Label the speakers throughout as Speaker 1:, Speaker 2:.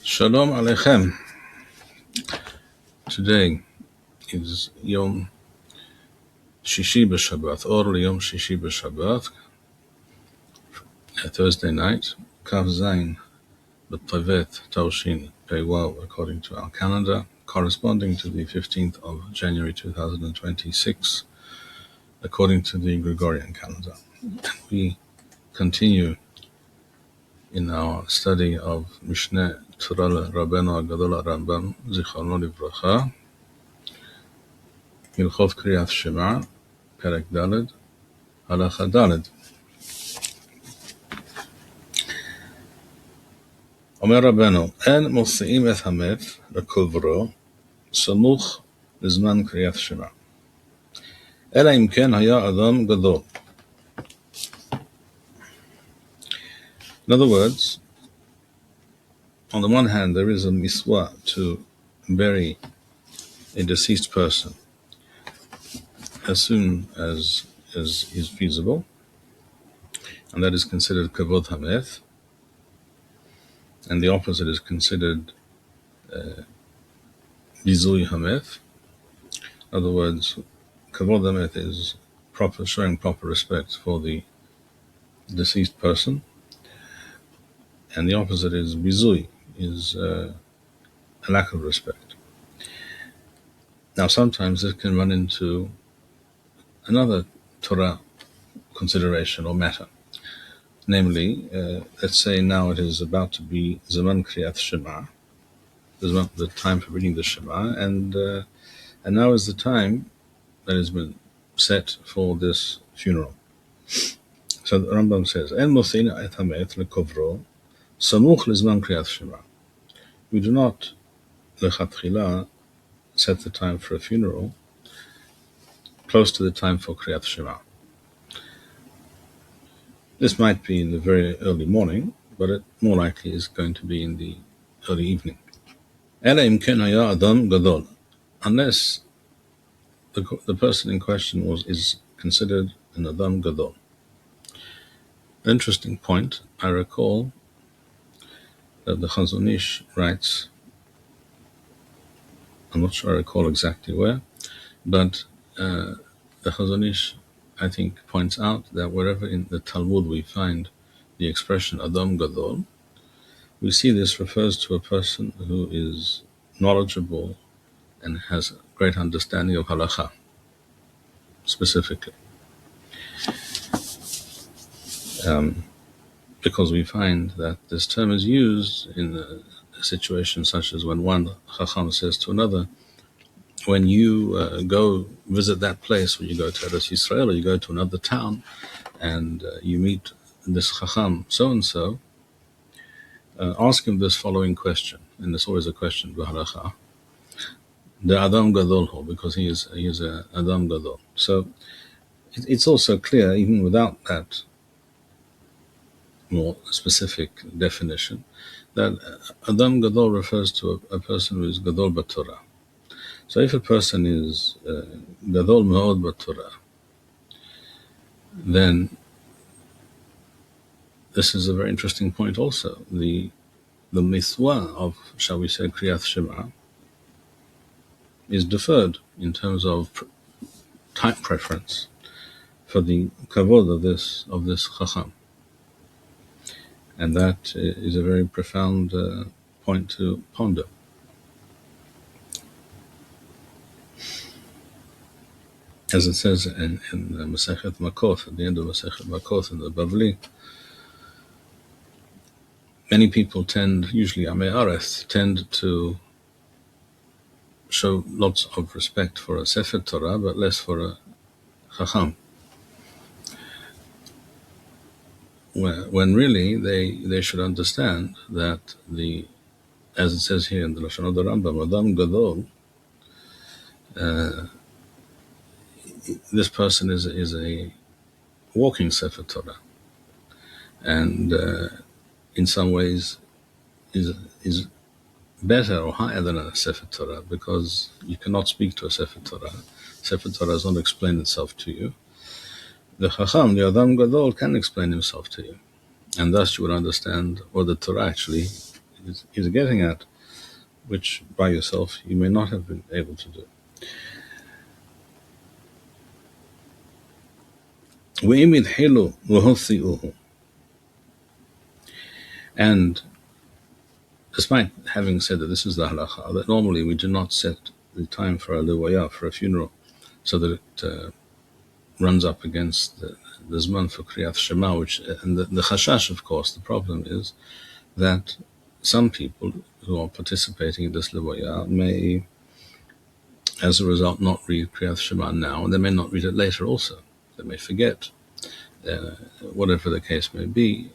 Speaker 1: Shalom Aleichem. Today is Yom Shishi b'Shabbat, or Yom Shishi b'Shabbat, Thursday night, Kav Zayin b'Tevet Tavshin Pei Wav, according to our calendar, corresponding to the 15th of January 2026, according to the Gregorian calendar. We continue in our study of Mishneh Torah Rabbeinu Gadol Rambam Zichrono Livracha, Hilchot Kriyat Shema, Perek Daled, Halacha Daled. Omer Rabbeinu, En mosi'im et hamet lekuvro, samuch lizman Kriyat Shema. Ela im ken haya adam gadol. In other words, on the one hand, there is a miswa to bury a deceased person as soon as is feasible, and that is considered kavod hamet, and the opposite is considered bizui hamet. In other words, kavod hamet is showing proper respect for the deceased person, and the opposite is bizui, is a lack of respect. Now, sometimes it can run into another Torah consideration or matter. Namely, let's say now it is about to be Zaman Kriyat Shema, the time for reading the Shema, and now is the time that has been set for this funeral. So the Rambam says, En mosin et hamet lekovro, samuch lizman Kriyat Shema. We do not lechatchila set the time for a funeral close to the time for Kriyat Shema. This might be in the very early morning, but it more likely is going to be in the early evening. Ela im ken haya adam gadol, unless the person in question is considered an adam gadol. An interesting point, I recall that the Chazon Ish writes, I'm not sure I recall exactly where, but the Chazon Ish, I think, points out that wherever in the Talmud we find the expression Adam Gadol, we see this refers to a person who is knowledgeable and has a great understanding of halacha, specifically. Because we find that this term is used in a situation such as when one Chacham says to another, when you go visit that place, when you go to Eretz Yisrael or you go to another town and you meet this Chacham so-and-so, ask him this following question, and there's always a question, b'halacha, the Adam Gadol ho, because he is a Adam Gadol. So it's also clear, even without that more specific definition, that Adam Gadol refers to a person who is Gadol b'Torah. So if a person is Gadol Me'od b'Torah, then this is a very interesting point also. The mitzvah of, shall we say, Kriyat Shema is deferred in terms of time preference for the kavod of this chacham. And that is a very profound point to ponder. As it says in Masechet Makot, at the end of Masechet Makot in the Bavli, many people usually Amei Areth, tend to show lots of respect for a Sefer Torah, but less for a Chacham. When really they should understand that as it says here in the Lashon of the Rambam, Adam Gadol, this person is a walking Sefer Torah, and in some ways is better or higher than a Sefer Torah, because you cannot speak to a Sefer Torah. Sefer Torah does not explain itself to you. The Chacham, the Adam Gadol, can explain himself to you. And thus you would understand what the Torah actually is getting at, which by yourself you may not have been able to do. And despite having said that this is the halacha, that normally we do not set the time for a lewaya, for a funeral, so that it runs up against the zman for Kriyat Shema, and the chashash, of course, the problem is that some people who are participating in this lewaya may, as a result, not read Kriyat Shema now, and they may not read it later also. They may forget, whatever the case may be.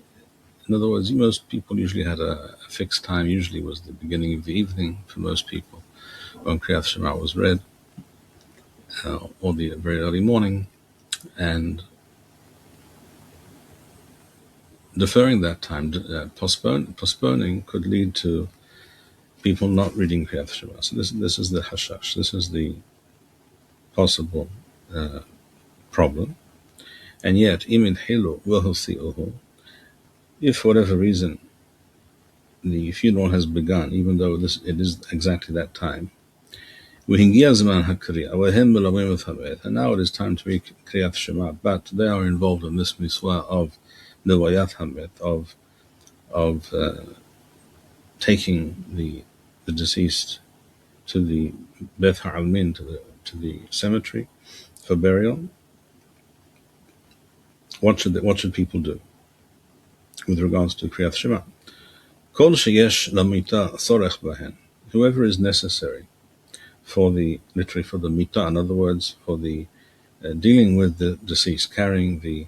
Speaker 1: In other words, most people usually had a fixed time, usually was the beginning of the evening for most people, when Kriyat Shema was read, or the very early morning, and deferring that time, postponing could lead to people not reading Kriyat Shema. So this is the hashash, this is the possible problem. And yet, imid hilu v'hosi'uhu, if for whatever reason the funeral has begun, even though it is exactly that time, and now it is time to read Kriyat Shema, but they are involved in this mitzvah of Levayat Hamet, of taking the deceased to the Beth Ha'almin, to the cemetery for burial. What should people do with regards to Kriyat Shema? Kol sheyesh lamita sorech bahen, whoever is necessary literally for the mita, in other words, for the dealing with the deceased, carrying the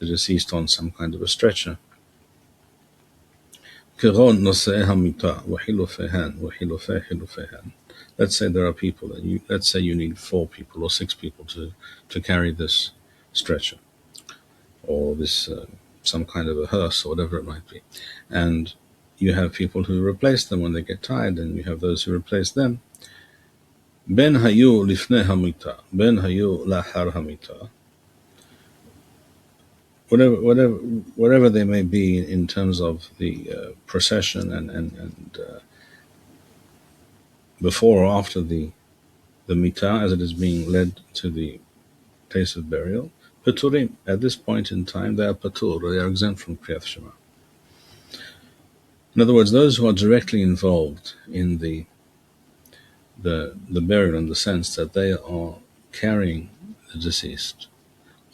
Speaker 1: deceased on some kind of a stretcher. Let's say there are people, let's say you need 4 people or 6 people to carry this stretcher, or this some kind of a hearse, or whatever it might be. And you have people who replace them when they get tired, and you have those who replace them. Ben hayu lifnei hamita, ben hayu lahar hamita. Whatever they may be in terms of the procession and before or after the mitah, as it is being led to the place of burial, paturim, at this point in time they are patur, they are exempt from Kriyat Shema. In other words, those who are directly involved in the burial, in the sense that they are carrying the deceased,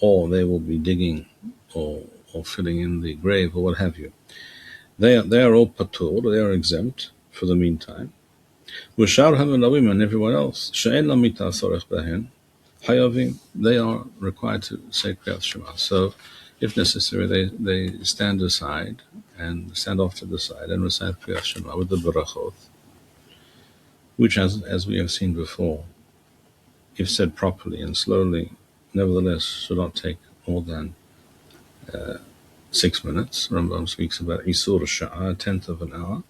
Speaker 1: or they will be digging or filling in the grave, or what have you, they are all patur, they are exempt for the meantime. And everyone else, they are required to say Kriyat Shema. So, if necessary, they stand aside and stand off to the side and recite Kriyat Shema with the barachot, which, as we have seen before, if said properly and slowly, nevertheless should not take more than 6 minutes. Rambam speaks about Isur Sha'a, a tenth of an hour,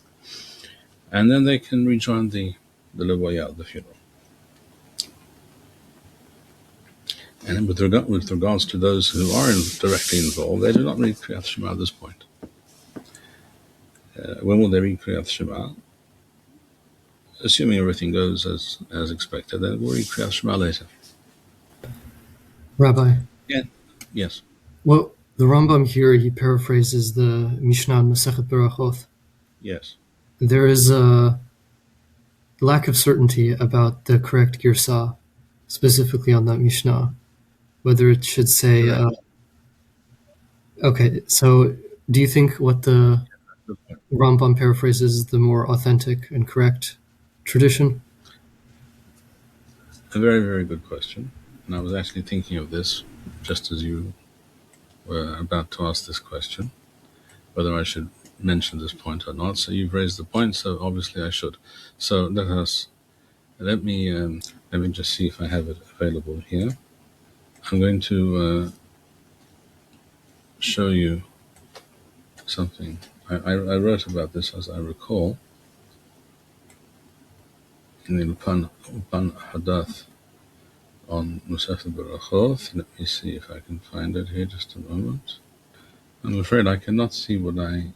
Speaker 1: and then they can rejoin the levaya, the funeral. And with regards to those who are directly involved, they do not read Kriyat Shema at this point. When will they read Kriyat Shema? Assuming everything goes as expected, then we'll read Kriyat Shema later.
Speaker 2: Rabbi?
Speaker 1: Yeah. Yes.
Speaker 2: Well, the Rambam here, he paraphrases the Mishneh in Masechet Berachot.
Speaker 1: Yes.
Speaker 2: There is a lack of certainty about the correct girsah, specifically on that Mishnah, whether it should say... okay, so do you think what the Rambam paraphrases is the more authentic and correct tradition?
Speaker 1: A very, very good question. And I was actually thinking of this just as you were about to ask this question, whether I should mention this point or not. So you've raised the point, so obviously I should. So let me just see if I have it available here. I'm going to show you something. I wrote about this, as I recall, in the Upan Hadath on Masechet Berachot. Let me see if I can find it here, just a moment. I'm afraid I cannot see what I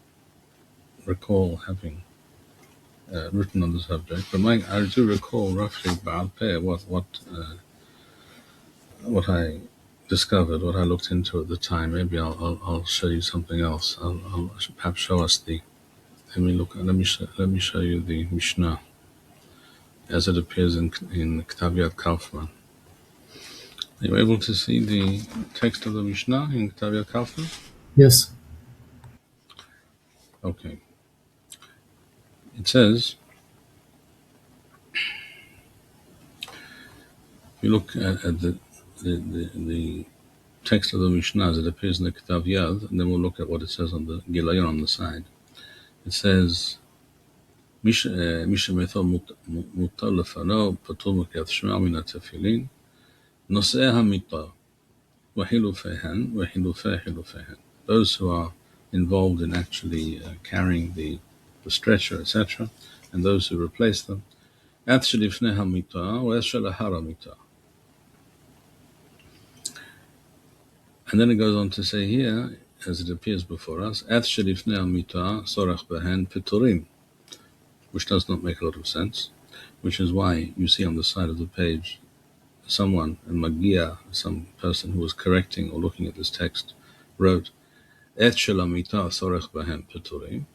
Speaker 1: recall having written on the subject, but I do recall roughly about what I discovered, what I looked into at the time. Maybe I'll show you something else. I'll perhaps show us the. Let me show you the Mishnah as it appears in Ktav Yad Kaufman. Are you able to see the text of the Mishnah in Ktav Yad Kaufman?
Speaker 2: Yes.
Speaker 1: Okay. It says, if you look at the text of the Mishnah as it appears in the Ktav Yad, and then we'll look at what it says on the Gilayon on the side. It says, מי שמתו מותר לפניו פטור מקריאת שמע מן התפילין נושאי המיטה וחילופיהן חילופיהן. Those who are involved in actually carrying the stretcher, etc., and those who replace them, עד שלפני המיטה ועד שלאחר המיטה. And then it goes on to say here, as it appears before us, עד שלפני המיטה צורך בהן פיטורים, which does not make a lot of sense, which is why you see on the side of the page someone, a Magia, some person who was correcting or looking at this text, wrote, Et shel hamita sorech bahem peturim.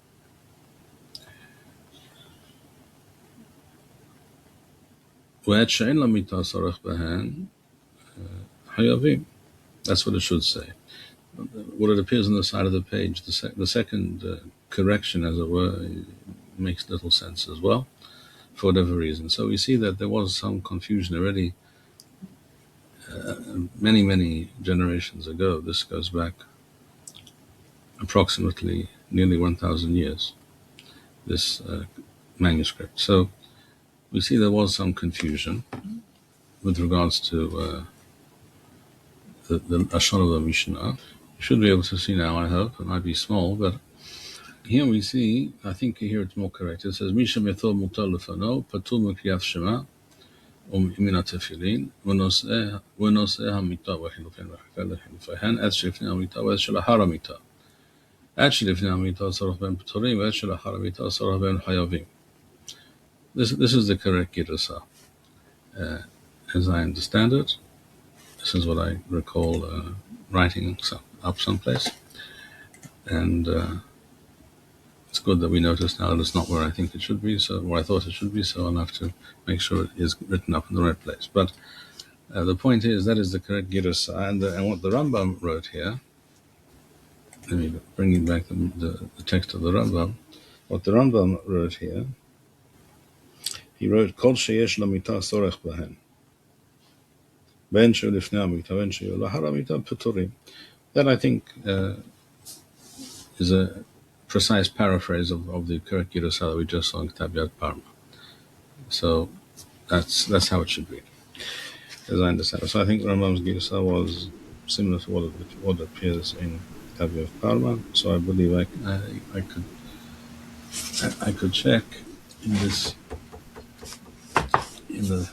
Speaker 1: Ve'et she'en lamita sorech bahem hayavim. That's what it should say. What it appears on the side of the page, the second correction, as it were, makes little sense as well, for whatever reason. So we see that there was some confusion already many generations ago. This goes back approximately nearly 1,000 years, this manuscript. So we see there was some confusion with regards to the Lashon of the Mishnah. You should be able to see now, I hope. It might be small, but here we see, I think here it's more correct. It says, Misha method mutar lefano, patur Kriyat Shema, min התפילין, ונושאי המיטה והחילופין והחילופיהן, עד שלפני המיטה ועד שלאחר המיטה. עד שלפני המיטה צורך בהם פטורים, ועד שלאחר המיטה צורך בהם חייבים. This is the correct Girasa. As I understand it, this is what I recall writing up someplace. And it's good that we notice now that it's not where I think it should be, so where I thought it should be, so I'll have to make sure it is written up in the right place. But the point is, that is the correct Girasa. And what the Rambam wrote here, let me bring you back the text of the Rambam. What the Rambam wrote here, he wrote, Kol sheyesh lamita sorech bahen. Ben she'u lifnei hamita, ben she'u lahar hamita peturim. That, I think, is a precise paraphrase of the correct Girasa that we just saw in Ktav Yad Parma. So that's how it should be, as I understand it. So I think Rambam's Girasa was similar to what appears in Ktav Yad Parma. So I believe I could check in the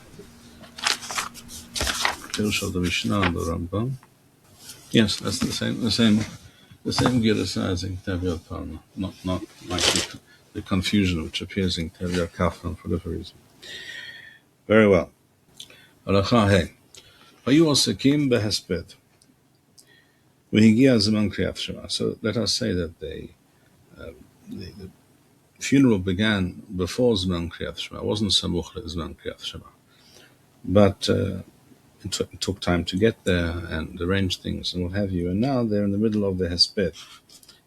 Speaker 1: Hilchot of the Mishneh and the Rambam. Yes, that's the same Girasa as in Ktav Yad Parma, not like the confusion which appears in Ktav Yad Kaufman for whatever reason. Very well. Halacha Hey. Hayu osekim behesped. V'higia zman Kriyat Shema. So let us say that the funeral began before Zman Kriyat Shema. It wasn't samuch Zman Kriyat Shema. But it took time to get there and arrange things and what have you. And now they're in the middle of the hesped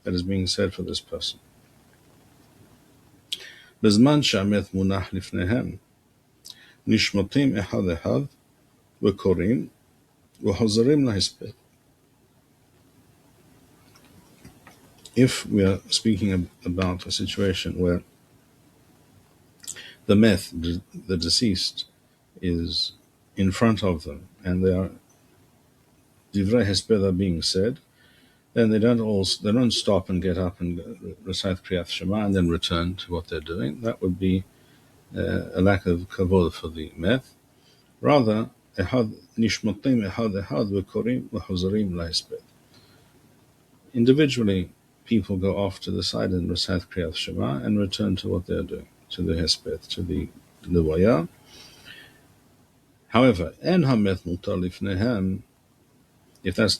Speaker 1: that is being said for this person. Bezman she'amet munach lifnehem, nishmotim echad echad, v'korim, v'hozarim lahesped. If we are speaking about a situation where the the deceased, is in front of them and they are divrei hesped are being said, then they don't stop and get up and recite Kriyat Shema and then return to what they're doing. That would be a lack of kavod for the meth. Rather, nishmotim echad echad v'korim v'hozarim lahesped. individually, people go off to the side and recite Kriyat Shema and return to what they're doing, to the Hesped, to the Levaya. However, En Hameth Mutar Lifnehem, if that's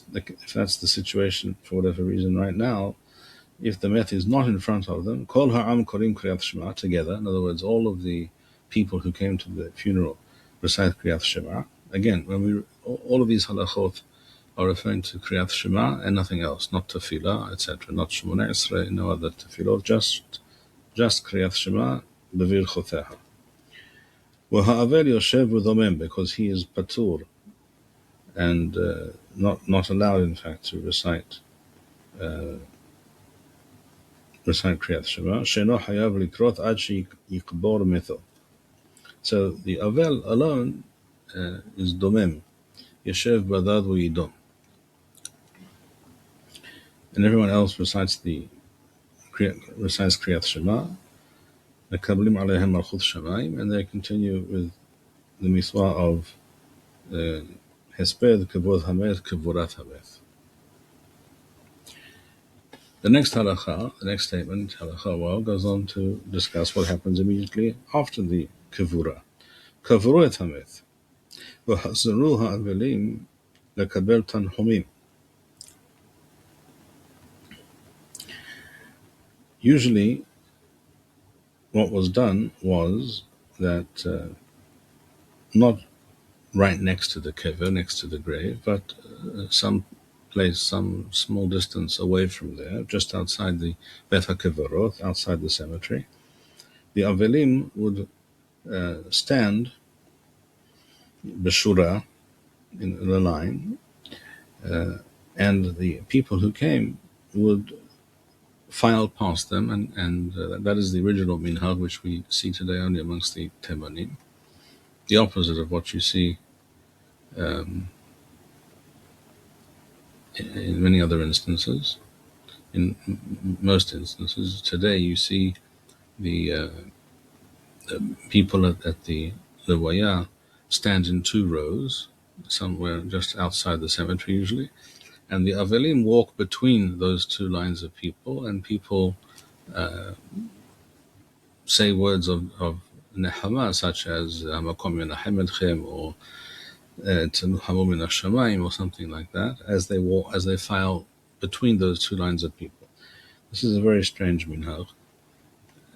Speaker 1: the situation for whatever reason right now, if the meth is not in front of them, Kol Ha'am Korim Kriyat Shema, together, in other words, all of the people who came to the funeral recite Kriyat Shema. Again, all of these halachot are referring to Kriyat Shema and nothing else, not tefillah, etc., not Shemona Esrei, no other tefillot, just Kriyat Shema, Bevir Choteha. V'ha'avel Yoshev V'domem, because he is patur, and not allowed, in fact, to recite Kriyat Shema. She'eno hayav likrot ad she'yikbor mitho. So the Avel alone is domem, Yoshev Badad V'yidom. And everyone else recites Kriyat Shema, Mekablim Aleihem Malchut Shamayim, and they continue with the mitzvah of Hesped, Kavod Hameth, Kavorat Hameth. The next halakha, the next statement, halakha Waw, goes on to discuss what happens immediately after the Kavura. Kavorat Hameth, V'hazaru ha'avelim lekabel tanhumim. Usually, what was done was that not right next to the kever, next to the grave, but some small distance away from there, just outside the Bet HaKeverot, outside the cemetery, the Avelim would stand b'shura, in a line, and the people who came would file past them, and that is the original minhag, which we see today only amongst the Temanim, the opposite of what you see in many other instances. In most instances today, you see the people at the Levaya stand in two rows, somewhere just outside the cemetery usually, and the Avelim walk between those two lines of people, and people say words of nehama, such as Makom Yenahem Etchem, or Tenuhamu Min HaShamayim, or something like that, as they file between those two lines of people. This is a very strange minhag,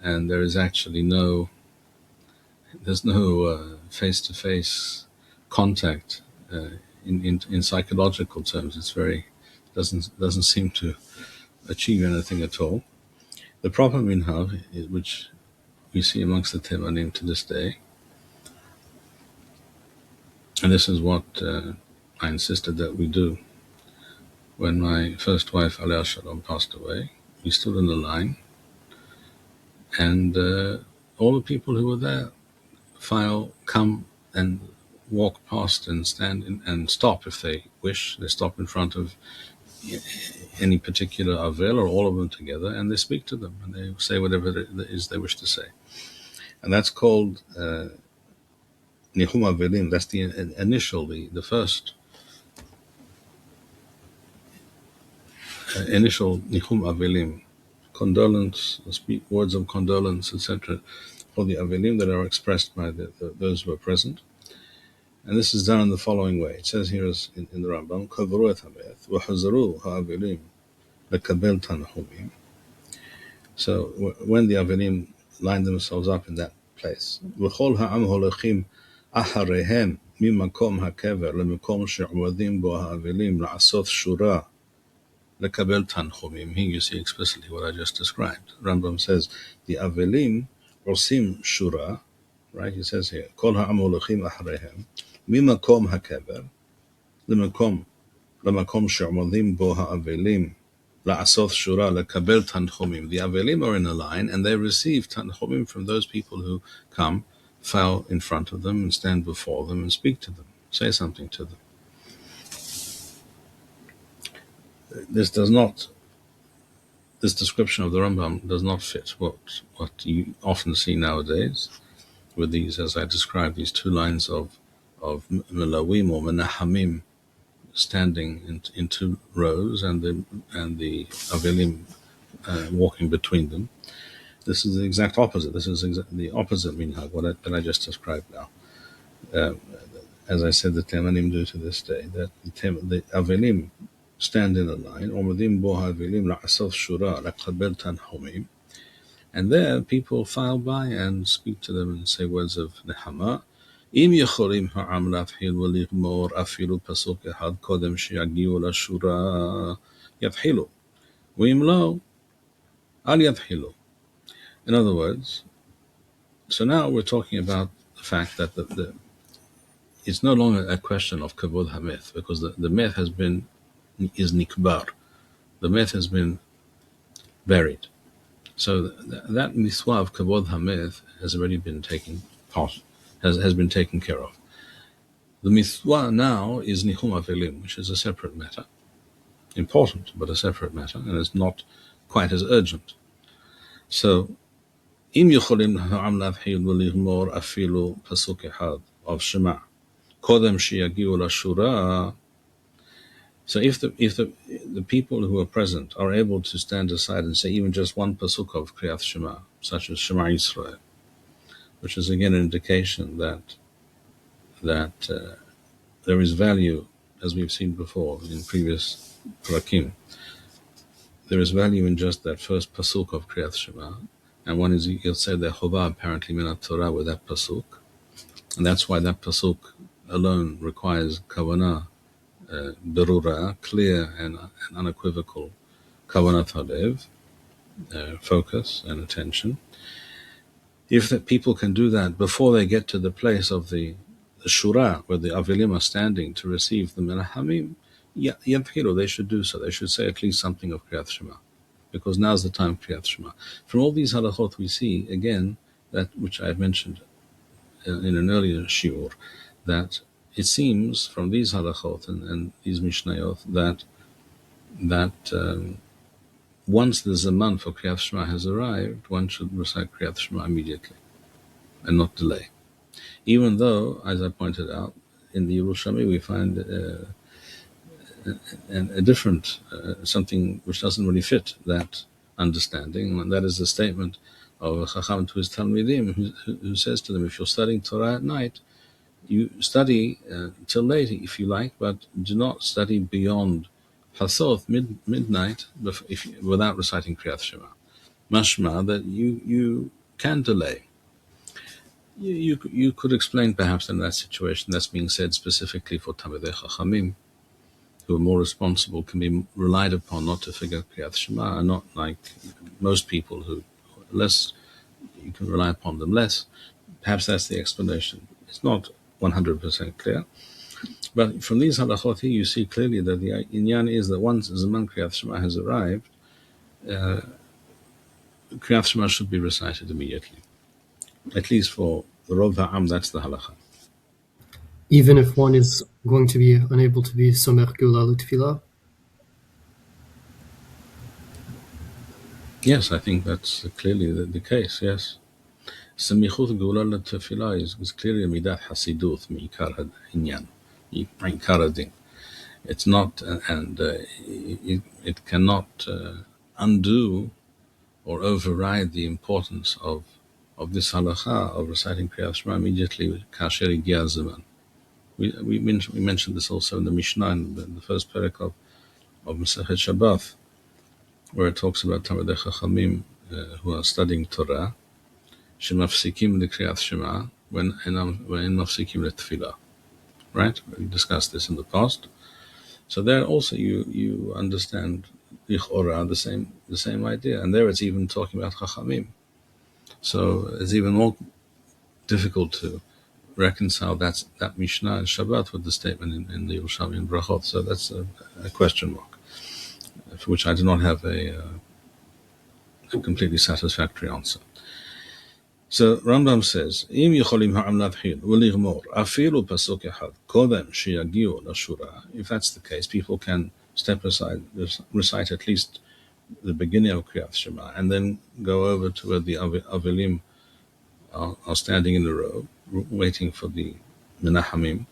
Speaker 1: and there is actually no face-to-face contact in psychological terms. It's very doesn't seem to achieve anything at all. The proper minhag, which we see amongst the Temanim to this day, and this is what I insisted that we do. When my first wife, Aliyah Shalom, passed away, we stood in the line, and all the people who were there come and walk past and stand and stop if they wish. They stop in front of any particular Avel or all of them together, and they speak to them, and they say whatever it is they wish to say. And that's called Nihum Avelim. That's the initial, the first initial Nihum Avelim, condolence, speak words of condolence, etc., for the Avelim that are expressed by those who are present. And this is done in the following way. It says here in the Rambam, Kavru et Hameth, V'hazaru ha'avelim lekabel tanhumim. So when the Avelim line themselves up in that place, V'chol ha'am holechim aharehem mimakom ha'kever lemekom she'uvadim bo ha'avelim la'asot shura lekabel tanhumim. Here you see explicitly what I just described. Rambam says the Avelim osim shura, right? He says here, Kol ha'am holechim aharehem mimakom ha'kever lemekom she'uvadim bo ha'avelim la'asot shura lekabel tanchumim. The Avelim are in a line, and they receive tanchumim from those people who come, file in front of them, and stand before them, and speak to them, say something to them. This description of the Rambam does not fit what you often see nowadays with these, as I described, these two lines of melawim or menahamim standing in two rows and the Avelim walking between them. This is the exact opposite. This is the opposite minhag, that I just described now. As I said, the Temanim do to this day, that the Avelim stand in a line, and there people file by and speak to them and say words of Nehama. אם יכולים העם להתחיל ולגמור אפילו פסוק אחד קודם שיגיעו לשורה, יתחילו. ואם לא, אל יתחילו. In other words, so now we're talking about the fact that it's no longer a question of kavod hameth, because the meth is nikbar. The meth has been buried. So that mitzvah of kavod hameth has already been taken care of. The mitzvah now is nichum avelim, which is a separate matter. Important, but a separate matter, and it's not quite as urgent. So, im yocholim ha'am latchil v'ligmor afilu pasuk echad of Shema, kodem sheyagiu lashura. So if the people who are present are able to stand aside and say even just one pasuk of Kriyat Shema, such as Shema Yisrael, which is again an indication that there is value, as we've seen before in previous parakim. There is value in just that first pasuk of Kriyat Shema, and one is, you'll say, the chovah apparently minat Torah with that pasuk, and that's why that pasuk alone requires kavanah, berura, clear and unequivocal kavanat halev, focus and attention. If the people can do that before they get to the place of the shura, where the Avelim are standing to receive the Menahamim, yadhiru, they should do so. They should say at least something of Kriyat Shema, because now's the time of Kriyat Shema. From all these halachot we see, again, that which I had mentioned in an earlier shiur, that it seems from these halachot and these mishnayot that once the zaman for Kriyat Shema has arrived, one should recite Kriyat Shema immediately and not delay. Even though, as I pointed out, in the Yerushalmi we find a different, something which doesn't really fit that understanding, and that is the statement of a Chacham to his Talmidim, who says to them, if you're studying Torah at night, you study till late if you like, but do not study beyond Hasoth, midnight, without reciting Kriyat Shema. Mashma, that you can delay. You could explain perhaps in that situation that's being said specifically for Talmidei Chachamim, who are more responsible, can be relied upon not to forget Kriyat Shema, and not like most people who less, you can rely upon them less. Perhaps that's the explanation. It's not 100% clear. But from these halachot here, you see clearly that the inyan is that once Zaman Kriyat Shema has arrived, Kriyat Shema should be recited immediately. At least for the Rov Ha'am, that's the halacha.
Speaker 2: Even if one is going to be unable to be Somech Geula L'Tfilah?
Speaker 1: Yes, I think that's clearly the case, yes. Semichut Geula L'Tfilah is clearly a midat hasiduth, mi'ikar ha'inyan, mi'ikar ha'din. It's not, and it cannot undo or override the importance of this halacha of reciting Kriyat Shema immediately kasher higia zaman. We mentioned this also in the Mishneh, in the first parak of Masechet Shabbat, where it talks about Talmidei Chachamim who are studying Torah, shemafsikim leKriyat Shema, when mafsikim leTfilah. Right? We discussed this in the past. So there also you understand lichora the same idea, and there it's even talking about Chachamim. So it's even more difficult to reconcile that Mishnah and Shabbat with the statement in the Yerushalmi and Brachot. So that's a question mark, for which I do not have a completely satisfactory answer. So Rambam says, "Im yicholim ha'am latchil u'ligmor afilu pasuk echad kodem sheyagiu lashura." If that's the case, people can step aside, recite at least the beginning of Kriyat Shema, and then go over to where the Avelim are standing in a row, waiting for the Menahamim.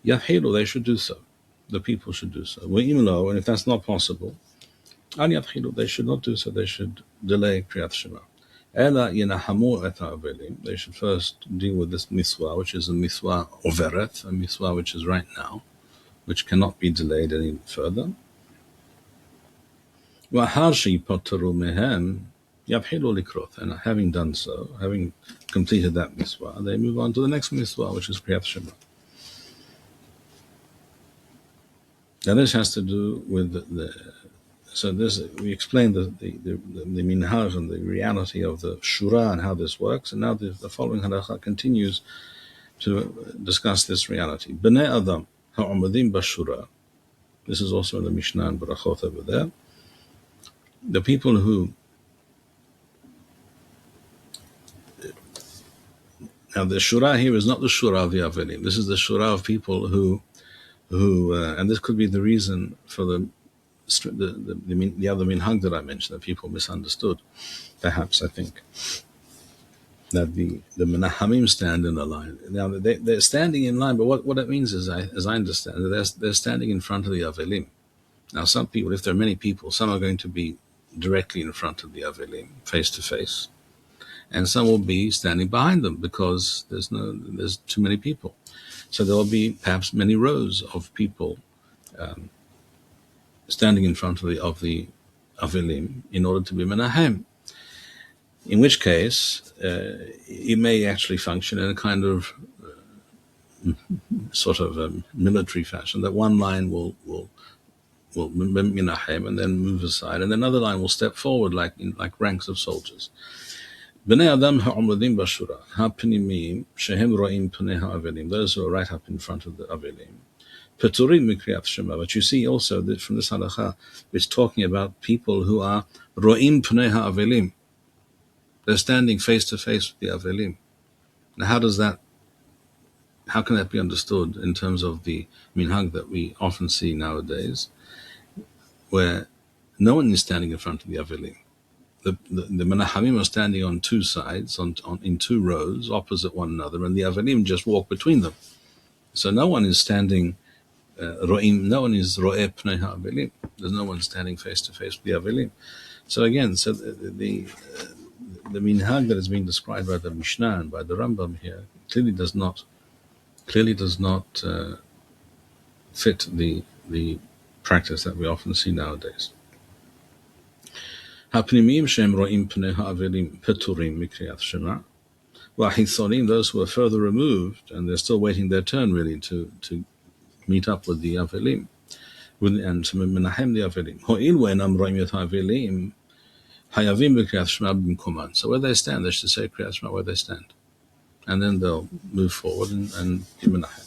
Speaker 1: Yathilu, they should do so. the people should do so. And if that's not possible, they should not do so. They should delay Kriyat Shema. They should first deal with this miswa, which is a miswa overet, a miswa which is right now, which cannot be delayed any further. And having done so, having completed that miswa, they move on to the next miswa, which is Kriyat Shema. Now this has to do with we explained the minhaj and the reality of the shura and how this works, and now the following halakha continues to discuss this reality. Bnei Adam ha'omedim b'shura. This is also in the Mishneh and Barachot over there. The people who now the shura here is not the shura of the Avelim. This is the shura of people who and this could be the reason for the other minhag that I mentioned that people misunderstood. Perhaps I think that the menahamim stand in the line. Now they're standing in line, but what it means is, as I understand it, they're standing in front of the Avelim. Now some people, if there are many people, some are going to be directly in front of the Avelim, face to face, and some will be standing behind them because there's too many people. So there will be perhaps many rows of people standing in front of the Avelim in order to be menahem. In which case, it may actually function in a kind of sort of military fashion, that one line will menahem and then move aside, and then another line will step forward like ranks of soldiers. Bnei Adam ha'omedim b'shura ha'pnimim shehem ro'im pnei ha'avelim. Those who are right up in front of the Avelim. Peturim mikriyat Shema. But you see also that from this halakha, it's talking about people who are ro'im pnei ha'avelim. They're standing face to face with the Avelim. Now how can that be understood in terms of the minhag that we often see nowadays, where no one is standing in front of the Avelim? The menahamim are standing on two sides, in two rows, opposite one another, and the Avelim just walk between them. So no one is standing ro'im, no one is ro'eh pnei ha'avelim. There's no one standing face to face with the Avelim. So again, the minhag that is being described by the Mishneh and by the Rambam here clearly does not fit the practice that we often see nowadays. Ha'pnimim shem ro'im pnei ha'avelim peturim mikriyat Shema. Wa'hitzonim, those who are further removed and they're still waiting their turn really to meet up with the Avelim and to menahem the Avelim. Ho'il we'enam ro'im et ha'avelim hayavim b'kriyat Shema b'mkoman. So where they stand, they should say Kriyat Shema where they stand, and then they'll move forward and menahem.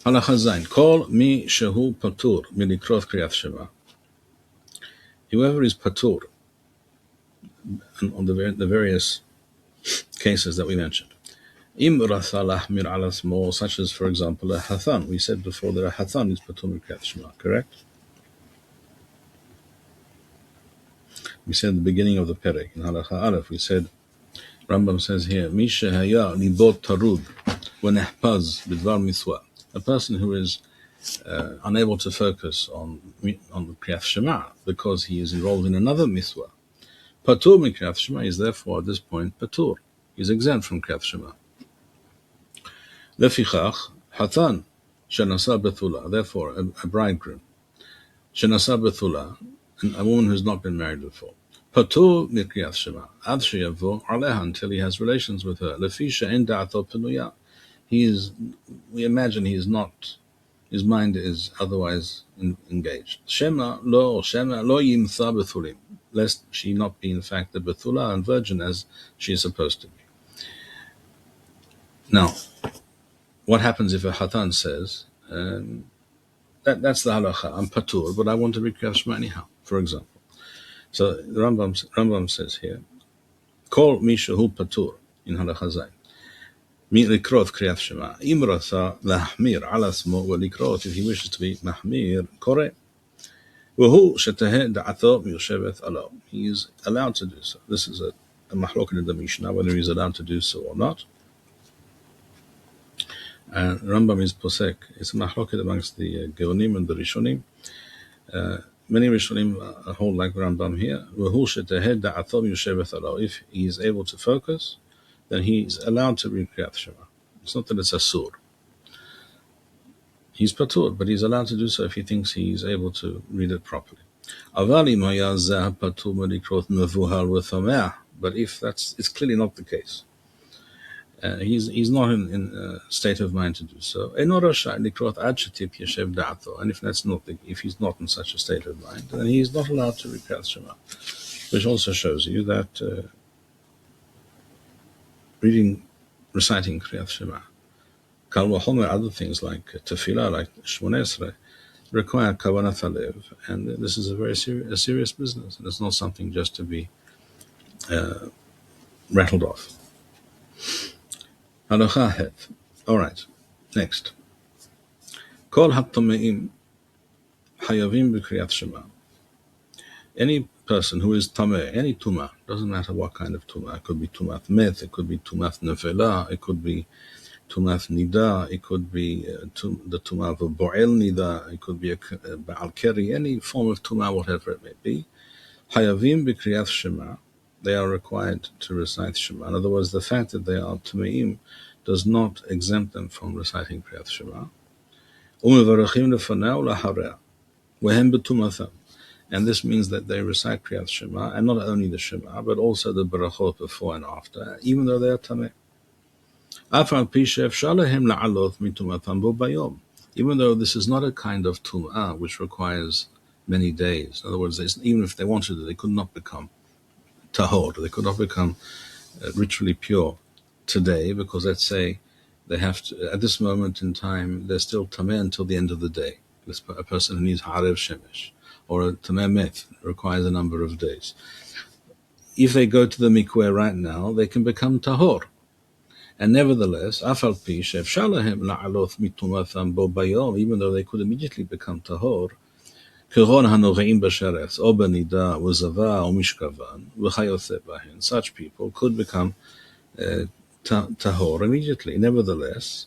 Speaker 1: Halakha zayin. Kol mi shehu patur milikrot Kriyat Shema. Whoever is patur on the various cases that we mentioned. Im rathalah mir alasmo, such as, for example, a hathan. We said before that a hathan is patur min Kriyat Shema, correct? We said at the beginning of the perek in halakha aleph, we said, Rambam says here, Misha haya libot tarud v'nehpaz b'dvar mitzvah. A person who is unable to focus on the Kriyat Shema because he is involved in another mitzvah. Patur min Kriyat Shema is therefore at this point patur. He is exempt from Kriyat Shema. Lefichach hatan shenasa bethula. Therefore, a bridegroom shenasa bethula, a woman who has not been married before. Patur min Kriyat Shema ad sheyavo aleha, until he has relations with her. Lefisha en da'ato penuya. We imagine he is not. His mind is otherwise engaged. Shema lo yimtha bethulim, lest she not be in fact a bethula and virgin as she is supposed to be. Now, what happens if a hatan says, that's the halakha, I'm patur, but I want to read Kriyat Shema anyhow, for example. So the Rambam says here, Kol mishahu patur, in halakha zayin. Likrot Kriyat Shema. Imrasa lahmir ala smo likrot, if he wishes to be mahmir, kore. Wahu shetaheh da'ato yoshevet alo. He is allowed to do so. This is a mahloket in the Mishneh, whether he is allowed to do so or not. And Rambam is posek. It's a mahloket amongst the Geonim and the Rishonim. Many Rishonim hold like Rambam here. If he is able to focus, then he is allowed to read Kriyat Shema. It's not that it's asur. He's patur, but he's allowed to do so if he thinks he's able to read it properly. But if it's clearly not the case. He's not in a state of mind to do so. And if that's not if he's not in such a state of mind, then he's not allowed to read Kriyat Shema. Which also shows you that reciting Kriyat Shema, Kal Vachomer, other things like Tefillah, like Shmoneh Esrei, require Kavanat Halev, and this is a very serious business, and it's not something just to be rattled off. Halacha Het. All right, next. Kol HaTameim Hayavim b'Kriyat Shema. Any person who is tameh, any tumah, doesn't matter what kind of tumah. It could be tumath meth, it could be tumath nefela, it could be tumath nida, it could be the tumah of a bo'el nida, it could be a ba'al keri, any form of tumah, whatever it may be. Hayavim b'Kriyat Shema. They are required to recite Shema. In other words, the fact that they are tameim does not exempt them from reciting Kriyat Shema. Umevarachim lefanah u'lahareh wehem b'tumatham. And this means that they recite Kriyat Shema, and not only the Shema, but also the Barachot before and after, even though they are Tameh. Even though this is not a kind of Tum'ah which requires many days. In other words, even if they wanted to, they could not become Tahor, they could not become ritually pure today, because let's say they have to, at this moment in time, they're still Tameh until the end of the day. A person who needs Harev Shemesh, or a Tameh Meth, requires a number of days. If they go to the mikveh right now, they can become tahor. And nevertheless, afal pi she'efshar lahem la'alot mitumatham bo bayom, even though they could immediately become tahor, k'ron hanove'im b'sheretz, o b'nida, v'zava, o mishkavan, v'chayotze bahen. Such people could become tahor immediately. Nevertheless,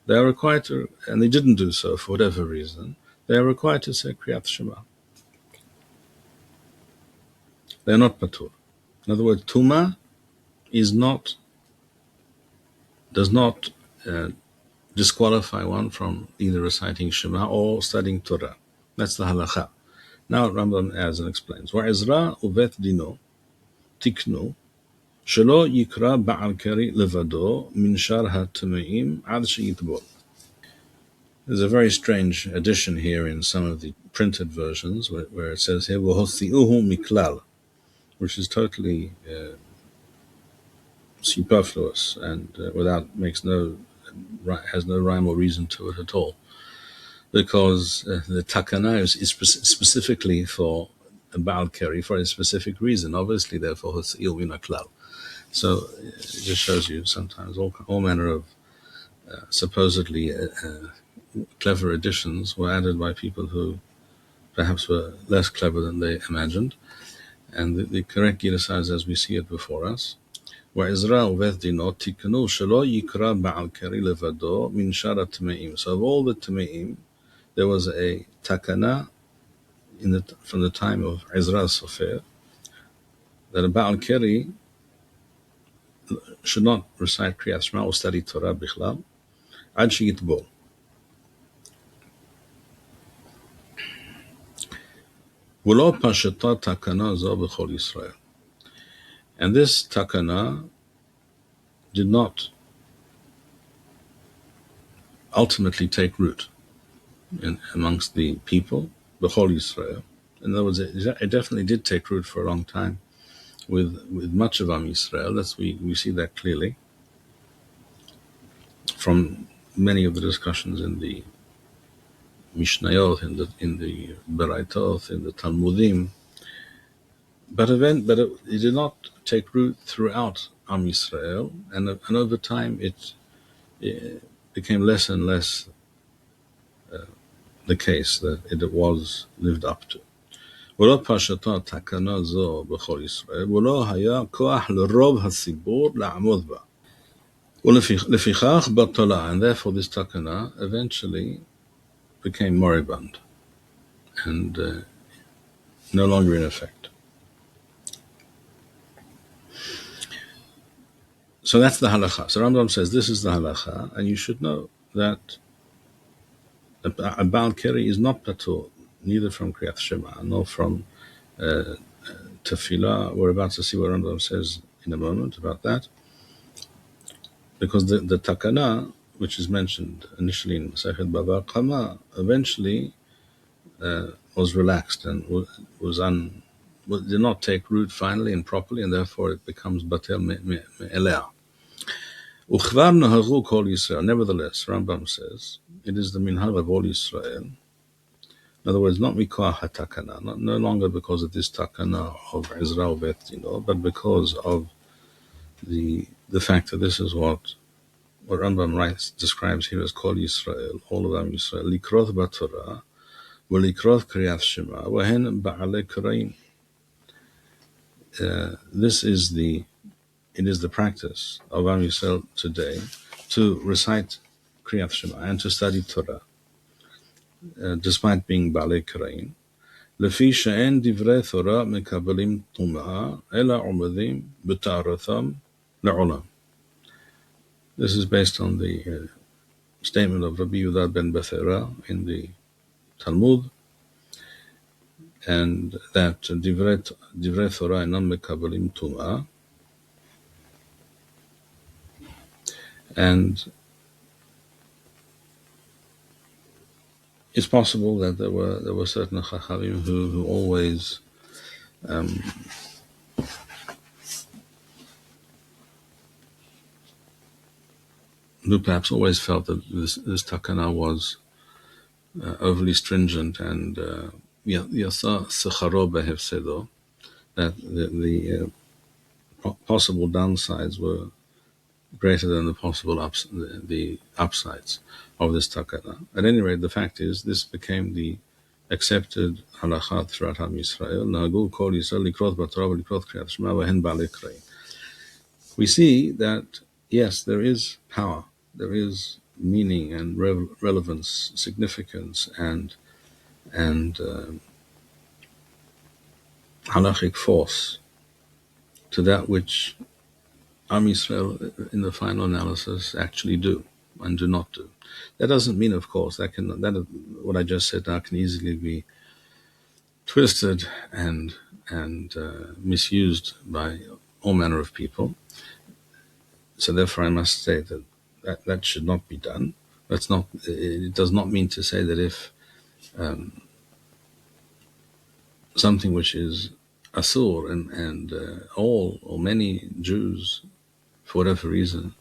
Speaker 1: they are required to, and they didn't do so for whatever reason, they are required to say Kriyat Shema. They are not patur. In other words, Tuma does not disqualify one from either reciting Shema or studying Torah. That's the halacha. Now Rambam adds and explains. Wa'ezra uvet dino tiknu shelo yikra ba'al keri levado min shar ha'tameim ad she'yitbol. There's a very strange addition here in some of the printed versions where it says here v'hotzi'uhu miklal, which is totally superfluous and has no rhyme or reason to it at all, because the takana is specifically for a Baal Keri for a specific reason. Obviously, therefore, hotzi'uhu min haklal. So it just shows you sometimes all manner of supposedly clever additions were added by people who perhaps were less clever than they imagined. And the correct Girsa is as we see it before us. وَإِزْرَا وَذْ دِنَوْ تِكْنُوا شَلَوْ يِكْرَى بَعَلْ كَرِي لَفَدَوْ مِنْ شَارَ التَّمَئِيم. So of all the Tame'im, there was a takana from the time of Izra Sofer that a Ba'al Keri should not recite Kriyat Shema or study Torah bichlal ad sheyitbol. V'lo pashata takana zo b'chol Yisrael. And this takana did not ultimately take root amongst the people, b'chol Yisrael. In other words, it definitely did take root for a long time with much of Am Yisrael. We see that clearly from many of the discussions in the Mishnayot, in the Beraitot, in the Talmudim. But it did not take root throughout Am Yisrael, and over time it became less and less the case that it was lived up to. ולא פשטה תקנה זו בכל ישראל, ולא היה כוח לרוב הציבור לעמוד בה. Lefichach batola, and therefore this takana eventually became moribund and no longer in effect. So that's the halacha. So Rambam says this is the halacha, and you should know that a Baal Keri is not patur, neither from Kriyat Shema nor from Tefillah. We're about to see what Rambam says in a moment about that, because the takana, which is mentioned initially in Masechet Bava Kama, eventually was relaxed and did not take root finally and properly, and therefore it becomes batel me'elea. Uchvar naharu kol Yisrael. Nevertheless, Rambam says it is the minhag of all Yisrael. In other words, not mikoach hatakana, no longer because of this takana of Ezra Vetino, but because of the fact that this is what Rambam describes here as kol Yisrael, all of them Yisrael, likroth b'Torah, v'likroth Kriyat Shema, v'hen ba'alei karaim. It is the practice of Am Yisrael today to recite Kriyat Shema and to study Torah, despite being Baalei Karaim. Lefi she'en divrei Torah mekabelim tumah ela umadim b'ta'aratham le'olam. This is based on the statement of Rabbi Yehuda ben Bethera in the Talmud, and that divrei Torah enam mekabelim tumah, and it's possible that there were certain chachamim who always who perhaps always felt that this takana was overly stringent and yasa secharo behefsedo, that the possible downsides were greater than the possible the upsides of this takana. At any rate, the fact is this became the accepted halakha throughout Am Yisrael. Nahagu kol Yisrael likrot b'Torah v'likrot Kriyat Shema v'hen ba'alei karaim. We see that yes, there is power, there is meaning and relevance, significance, and halachic force to that which Am Yisrael, in the final analysis, actually do and do not do. That doesn't mean, of course, that what I just said now can easily be twisted and misused by all manner of people. So therefore, I must say that should not be done. It does not mean to say that if something which is asur and all or many Jews, for whatever reason,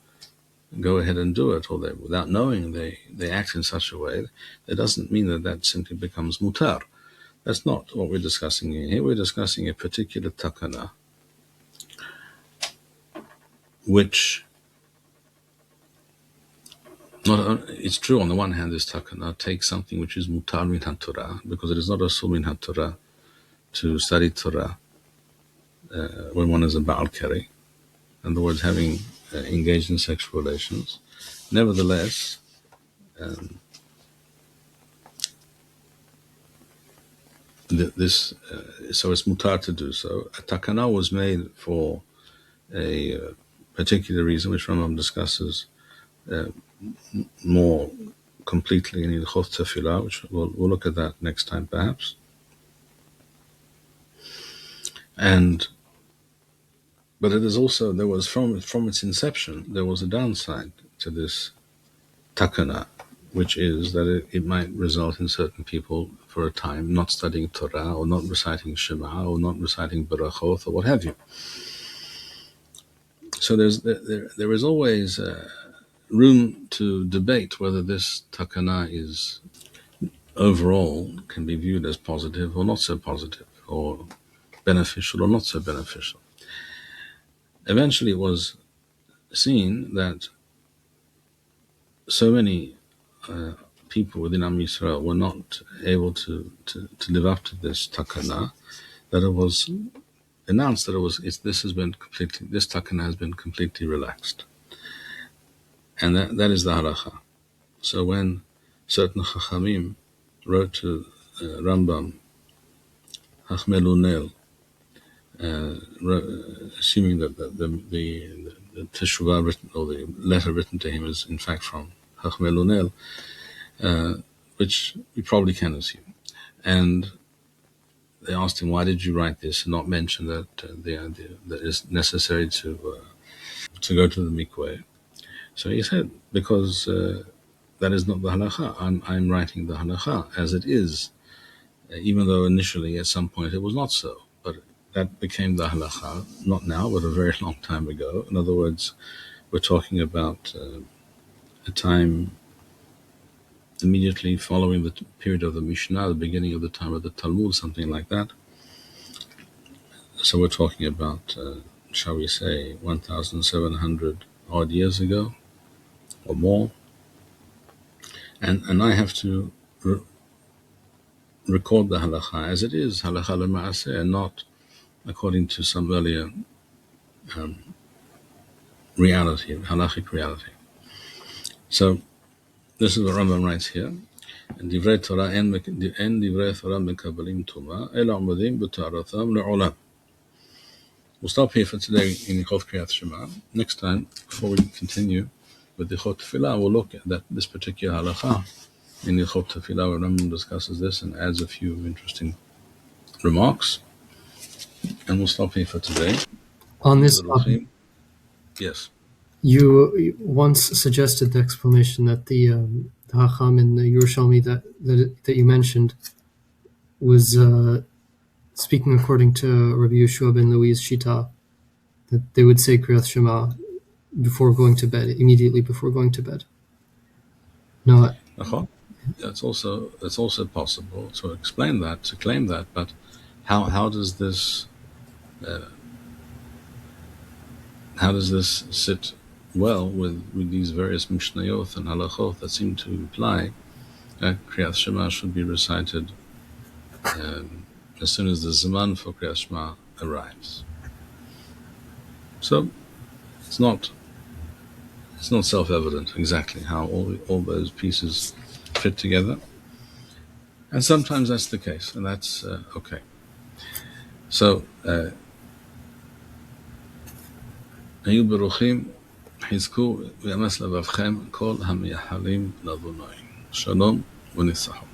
Speaker 1: go ahead and do it, or without knowing they act in such a way, that doesn't mean that simply becomes mutar. That's not what we're discussing here. Here we're discussing a particular takana, which it's true on the one hand, this takana takes something which is mutar min ha-Torah, because it is not asur min ha-Torah to study Torah when one is a Baal Keri, in other words, having engaged in sexual relations. Nevertheless, so it's mutar to do so. A takana was made for a particular reason, which Rambam discusses more completely in Hilchot Tefillah, which we'll look at that next time perhaps. But it is also, there was from its inception, there was a downside to this takana, which is that it might result in certain people for a time not studying Torah or not reciting Shema or not reciting Barachot or what have you. So there is always room to debate whether this takana is overall can be viewed as positive or not so positive, or beneficial or not so beneficial. Eventually it was seen that so many people within Am Yisrael were not able to live up to this takana, that it was announced that this takana has been completely relaxed. And that is the halacha. So when certain chachamim wrote to Rambam, Hachmelunel, assuming that the teshuvah written, or the letter written to him, is in fact from Hachmelunel, which we probably can assume. And they asked him, why did you write this and not mention that that it's necessary to go to the mikveh? So he said, because that is not the halacha. I'm writing the halacha as it is, even though initially at some point it was not so. But that became the halacha, not now, but a very long time ago. In other words, we're talking about a time immediately following the period of the Mishneh, the beginning of the time of the Talmud, something like that. So we're talking about, shall we say, 1,700 odd years ago or more. And I have to record the halacha as it is, halacha l'ma'aseh, and not according to some earlier reality, halachic reality. So this is what Rambam writes here. Divrei Torah en divrei Torah mekabalim tuma ela umadim b'ta'aratham le'olam. We'll stop here for today in Hilchot Kriyat Shema. Next time, before we continue with the Hilchot Tefillah, we'll look at this particular halacha in the Hilchot Tefillah, where Rambam discusses this and adds a few interesting remarks. And we'll stop here for today.
Speaker 2: On this topic,
Speaker 1: yes.
Speaker 2: You once suggested the explanation that the Hacham in the Yerushalmi that you mentioned was speaking according to Rabbi Yeshua ben Louis' Shita, that they would say Kriyat Shema before going to bed, immediately before going to bed. No,
Speaker 1: it's also possible to explain that, to claim that, but how does this sit well with these various Mishnayot and Halachot that seem to imply that Kriyat Shema should be recited as soon as the Zaman for Kriyat Shema arrives? So it's not self-evident exactly how all those pieces fit together, and sometimes that's the case, and that's okay. So היו ברוכים, חזקו ויאמץ לבבכם כל המייחלים לאדוני. שלום וניצחון.